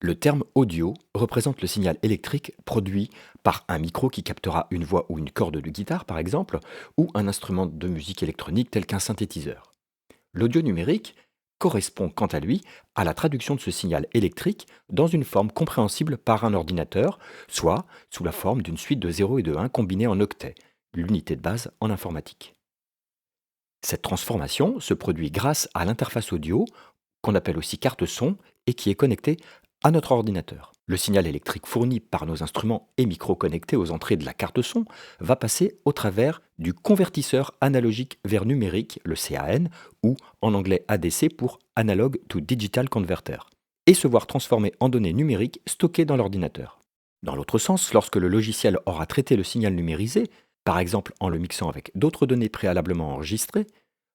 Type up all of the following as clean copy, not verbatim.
Le terme audio représente le signal électrique produit par un micro qui captera une voix ou une corde de guitare par exemple, ou un instrument de musique électronique tel qu'un synthétiseur. L'audio numérique correspond quant à lui à la traduction de ce signal électrique dans une forme compréhensible par un ordinateur, soit sous la forme d'une suite de 0 et de 1 combinée en octets, l'unité de base en informatique. Cette transformation se produit grâce à l'interface audio, qu'on appelle aussi carte son, et qui est connectée à notre ordinateur. Le signal électrique fourni par nos instruments et micros connectés aux entrées de la carte son va passer au travers du convertisseur analogique vers numérique, le CAN, ou en anglais ADC pour Analog to Digital Converter, et se voir transformé en données numériques stockées dans l'ordinateur. Dans l'autre sens, lorsque le logiciel aura traité le signal numérisé, par exemple en le mixant avec d'autres données préalablement enregistrées,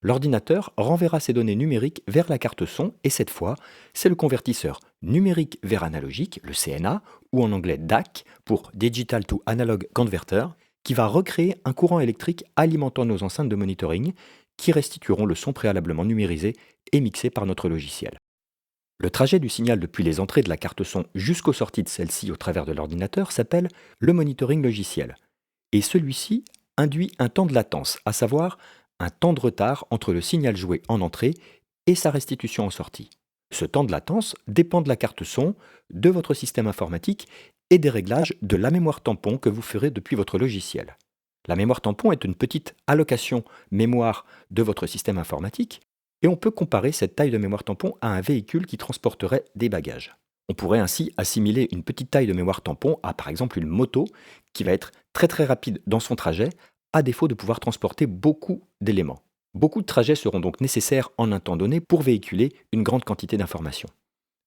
l'ordinateur renverra ces données numériques vers la carte son et cette fois, c'est le convertisseur numérique vers analogique, le CNA, ou en anglais DAC pour Digital to Analog Converter, qui va recréer un courant électrique alimentant nos enceintes de monitoring qui restitueront le son préalablement numérisé et mixé par notre logiciel. Le trajet du signal depuis les entrées de la carte son jusqu'aux sorties de celle-ci au travers de l'ordinateur s'appelle le monitoring logiciel. Et celui-ci induit un temps de latence, à savoir un temps de retard entre le signal joué en entrée et sa restitution en sortie. Ce temps de latence dépend de la carte son, de votre système informatique et des réglages de la mémoire tampon que vous ferez depuis votre logiciel. La mémoire tampon est une petite allocation mémoire de votre système informatique et on peut comparer cette taille de mémoire tampon à un véhicule qui transporterait des bagages. On pourrait ainsi assimiler une petite taille de mémoire tampon à par exemple une moto qui va être très rapide dans son trajet à défaut de pouvoir transporter beaucoup d'éléments. Beaucoup de trajets seront donc nécessaires en un temps donné pour véhiculer une grande quantité d'informations.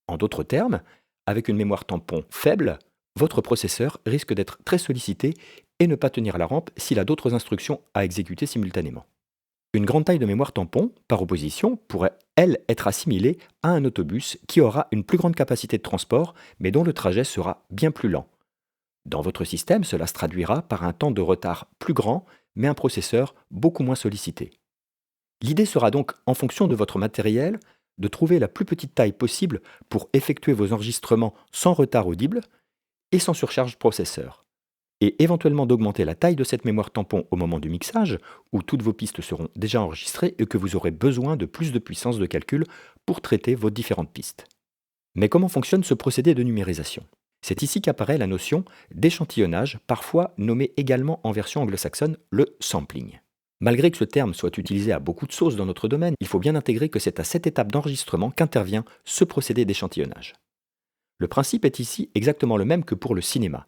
En d'autres termes, avec une mémoire tampon faible, votre processeur risque d'être très sollicité et ne pas tenir la rampe s'il a d'autres instructions à exécuter simultanément. Une grande taille de mémoire tampon, par opposition, pourrait, elle, être assimilée à un autobus qui aura une plus grande capacité de transport, mais dont le trajet sera bien plus lent. Dans votre système, cela se traduira par un temps de retard plus grand, mais un processeur beaucoup moins sollicité. L'idée sera donc, en fonction de votre matériel, de trouver la plus petite taille possible pour effectuer vos enregistrements sans retard audible et sans surcharge processeur, et éventuellement d'augmenter la taille de cette mémoire tampon au moment du mixage, où toutes vos pistes seront déjà enregistrées et que vous aurez besoin de plus de puissance de calcul pour traiter vos différentes pistes. Mais comment fonctionne ce procédé de numérisation ? C'est ici qu'apparaît la notion d'échantillonnage, parfois nommée également en version anglo-saxonne le sampling. Malgré que ce terme soit utilisé à beaucoup de sauces dans notre domaine, il faut bien intégrer que c'est à cette étape d'enregistrement qu'intervient ce procédé d'échantillonnage. Le principe est ici exactement le même que pour le cinéma.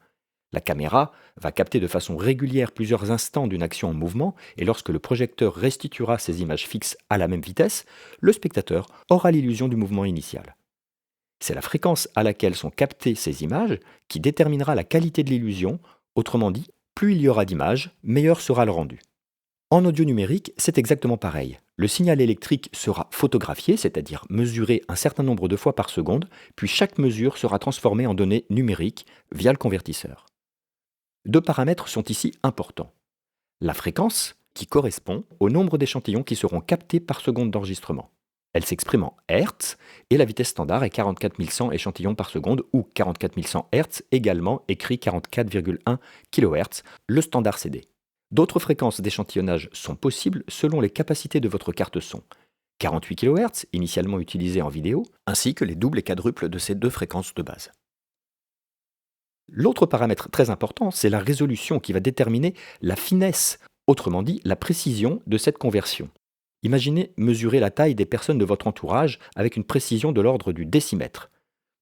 La caméra va capter de façon régulière plusieurs instants d'une action en mouvement et lorsque le projecteur restituera ces images fixes à la même vitesse, le spectateur aura l'illusion du mouvement initial. C'est la fréquence à laquelle sont captées ces images qui déterminera la qualité de l'illusion, autrement dit, plus il y aura d'images, meilleur sera le rendu. En audio numérique, c'est exactement pareil. Le signal électrique sera photographié, c'est-à-dire mesuré un certain nombre de fois par seconde, puis chaque mesure sera transformée en données numériques via le convertisseur. Deux paramètres sont ici importants. La fréquence, qui correspond au nombre d'échantillons qui seront captés par seconde d'enregistrement. Elle s'exprime en Hertz et la vitesse standard est 44 100 échantillons par seconde ou 44 100 Hertz, également écrit 44,1 kHz, le standard CD. D'autres fréquences d'échantillonnage sont possibles selon les capacités de votre carte son. 48 kHz, initialement utilisée en vidéo, ainsi que les doubles et quadruples de ces deux fréquences de base. L'autre paramètre très important, c'est la résolution qui va déterminer la finesse, autrement dit la précision de cette conversion. Imaginez mesurer la taille des personnes de votre entourage avec une précision de l'ordre du décimètre,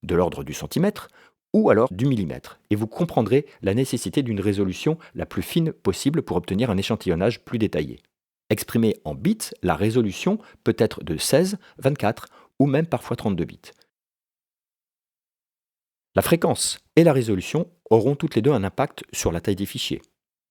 de l'ordre du centimètre ou alors du millimètre, et vous comprendrez la nécessité d'une résolution la plus fine possible pour obtenir un échantillonnage plus détaillé. Exprimée en bits, la résolution peut être de 16, 24 ou même parfois 32 bits. La fréquence et la résolution auront toutes les deux un impact sur la taille des fichiers.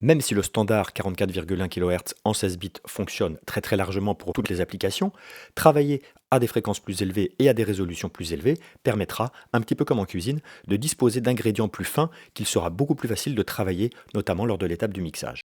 Même si le standard 44,1 kHz en 16 bits fonctionne très largement pour toutes les applications, travailler à des fréquences plus élevées et à des résolutions plus élevées permettra, un petit peu comme en cuisine, de disposer d'ingrédients plus fins qu'il sera beaucoup plus facile de travailler, notamment lors de l'étape du mixage.